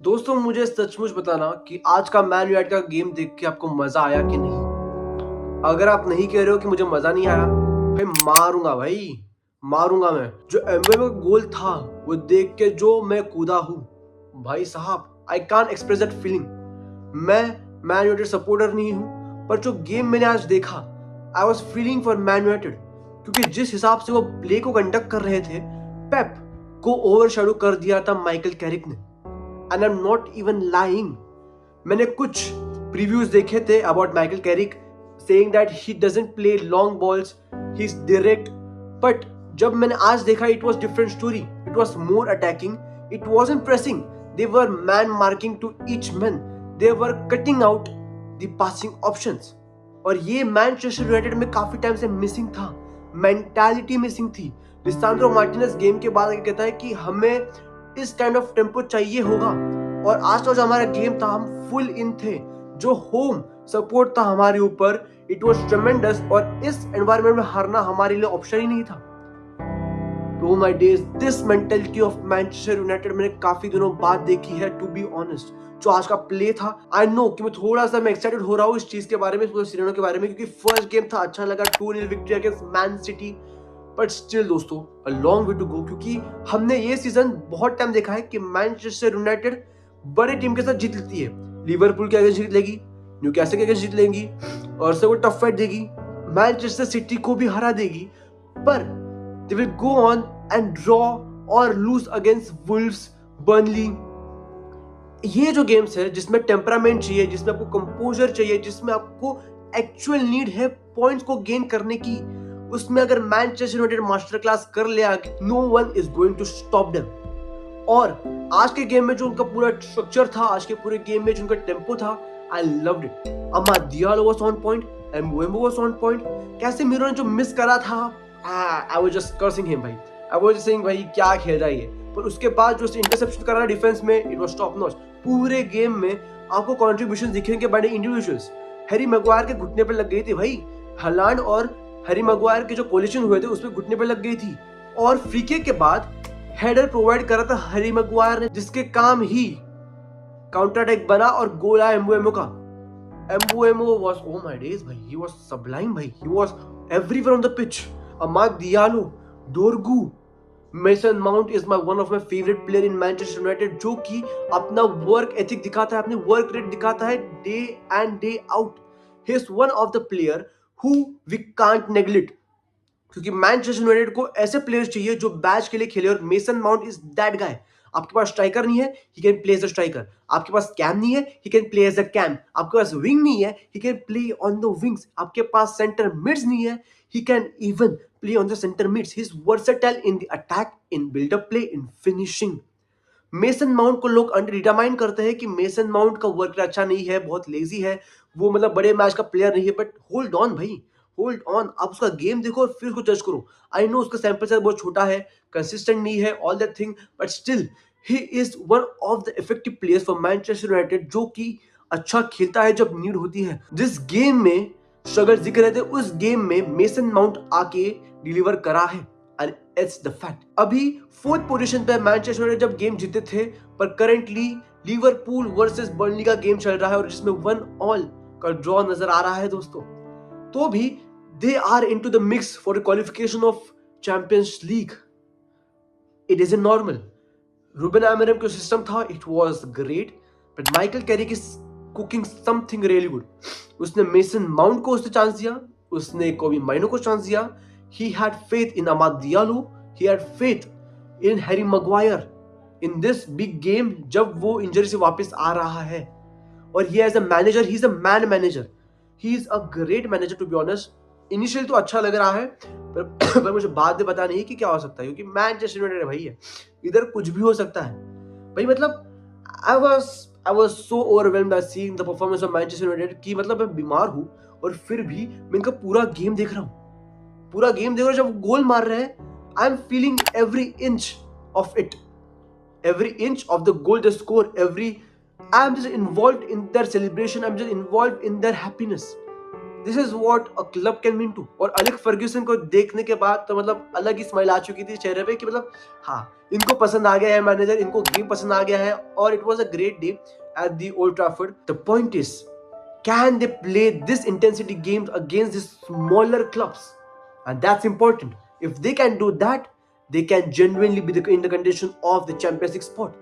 दोस्तों मुझे सचमुच बताना कि आज का मैन यूनाइटेड का गेम देख के आपको मजा आया कि नहीं। अगर आप नहीं कह रहे हो कि मुझे मजा नहीं आया, भाई मारूंगा, भाई मारूंगा। मैं जो एम्बे में गोल था वो देख के जो मैं कूदा हूँ, भाई साहब I can't express that feeling. मैं मैन यूनाइटेड सपोर्टर नहीं हूँ, पर जो गेम मैंने आज देखा, I was feeling for man United. क्योंकि जिस हिसाब से वो प्ले को कंडक्ट कर रहे थे, पेप को ओवरशैडो कर दिया था माइकल कैरिक ने। And I am not even lying. मैंने कुछ प्रीव्यूज देखे थे about Michael Carrick, saying that he doesn't play long balls, he is direct. But जब मैंने आज देखा, it was different story. It was more attacking, it wasn't pressing. They were man marking to each man, they were cutting out the passing options. और ये Manchester United में काफी time से missing था, मेंटालिटी मिसिंग थी। Lisandro Martinez game के बाद कहता है कि हमें इस काइंड ऑफ टेम्पो चाहिए होगा। और आज का जो हमारा गेम था, हम फुल इन थे, जो होम सपोर्ट था हमारे ऊपर, इट वाज ट्रेमेंडस। और इस एनवायरनमेंट में हारना हमारे लिए ऑप्शन ही नहीं था। तो my days, this mentality of Manchester United मैंने काफी दिनों बाद देखी है, टू बी ऑनेस्ट। जो आज का प्ले था, आई नो कि मैं थोड़ा सा एक्साइटेड हो रहा हूँ इस चीज के बारे में, इस पूरे सिनेरियो के बारे में, क्योंकि फर्स्ट गेम था, अच्छा लगा, 2-0 victory against man city. But still दोस्तों, a long way to go. क्योंकि हमने ये सीजन बहुत टाइम देखा है कि मैनचेस्टर यूनाइटेड बड़े टीम के साथ जीत लेती है। लिवरपूल के अगेंस्ट जीत लेगी, न्यूकैसल के अगेंस्ट जीत लेगी, और से वो टफ फाइट देगी, मैनचेस्टर सिटी को भी हरा देगी। पर they will go on and draw और लूज अगेंस्ट वुल्व्स, बर्नली। ये जो गेम्स है जिसमें टेम्परामेंट चाहिए, जिसमें आपको कंपोजर चाहिए, जिसमें आपको एक्चुअल नीड है पॉइंट्स को गेन करने की, उसमें अगर मैनचेस्टर यूनाइटेड मास्टर क्लास कर ले आगे, no one is going to stop them. और आज के गेम में जो उनका पूरा स्ट्रक्चर था, आज के पूरे गेम में जो उनका टेम्पो था, I loved it. Amad Diallo was on point, Mbeumo was on point. Casemiro ने जो मिस करा था, I was just cursing him भाई। आई वाज सेइंग भाई क्या खेल रहा है ये। पर उसके बाद जो इंटरसेप्शन करा डिफेंस में, इट वाज टॉप नॉच। पूरे गेम में आपको कंट्रीब्यूशन दिखेंगे बड़े इंडिविजुअल्स। हैरी मैगवायर के घुटने पे लग गई थी भाई। हालांड और हैरी मैगवायर के जो कोलिशन हुए थे उसमें घुटने पे लग गई थी। और फ्री किक के बाद हेडर प्रोवाइड करा था हैरी मैगवायर ने, जिसके काम ही काउंटर अटैक बना और गोल आया एम्बुएमो का। Mbeumo was, oh my days भाई, ही वाज सबलाइम भाई, he was everywhere on the pitch. Amad Diallo, Dorgu, Mason Mount is my one of my favourite player in Manchester United, जो कि अपना work ethic दिखाता है, अपने work rate दिखाता है day and day out. He is one of the player who we can't neglect. क्योंकि Manchester United को ऐसे प्लेयर्स चाहिए जो बैच के लिए खेले, और Mason Mount is that guy. आपके पास स्ट्राइकर नहीं है, he can play as a striker. आपके पास कैम नहीं है, he can play as a CAM. आपके पास विंग नहीं है, he can play on the wings. आपके पास सेंटर मिड्स नहीं है, he can even play on the centre mids. He is versatile in the attack, in buildup play, in finishing. Mason Mount को लोग डिटरमाइन करते हैं कि मेसन माउंट का वर्क अच्छा नहीं है, बहुत लेजी है, वो मतलब बड़े मैच का प्लेयर नहीं है। बट होल्ड ऑन भाई, होल्ड ऑन। आप उसका गेम देखो और फिर उसको जज करो। आई नो उसका सैंपल साइज बहुत छोटा है, कंसिस्टेंट नहीं है, all that thing, but still he is one of the effective players for Manchester United, जो कि अच्छा खेलता है जब नीड होती है। जिस गेम में स्ट्रगल दिख रहे थे, उस गेम में मेसन माउंट आके डिलीवर करा है, एंड इट्स द फैक्ट। अभी फोर्थ पोजीशन पे मैनचेस्टर यूनाइटेड जब गेम जीते थे, पर करंटली लिवरपूल वर्सेस बर्नली का गेम चल रहा है, और जिसमें 1-1 का ड्रॉ नजर आ रहा है दोस्तों। तो भी they are into the mix for the qualification of Champions League. It is normal. Ruben Amorim का सिस्टम था, it was great, but Michael Carrick is cooking something really good. उसने मेसन माउंट को उसने चांस दिया, उसने कोबी माइनो को chance दिया। He had faith in Amad Diallo, he had faith in Harry Maguire in this big game जब वो इंजरी से वापस आ रहा है। और he as a manager, he is a man manager, he is a great manager to be honest। Initial तो अच्छा लग रहा है, पर मुझे बाद में पता नहीं कि क्या हो सकता है, क्योंकि मैनचेस्टर यूनाइटेड भाई है, इधर कुछ भी हो सकता है भाई। मतलब I was so overwhelmed by seeing the performance of Manchester United कि मतलब मैं बीमार हूँ और फिर भी मैं इनका पूरा गेम देख रहा हूँ। पूरा गेम देखो, जब गोल मार रहे हैं, I am feeling every inch of it, every inch of the goal they score, every, I am just involved in their celebration, I am just involved in their happiness. This is what a club can mean to. और Alex Ferguson को देखने के बाद तो मतलब अलग ही smile आ चुकी थी चेहरे पे कि मतलब हाँ, इनको पसंद आ गया है मैनेजर, इनको गेम पसंद आ गया है, और it was a great day at the old Trafford. The point is, can they play this intensity games against these smaller clubs? And that's important. If they can do that, they can genuinely be in the condition of the Champions League spot.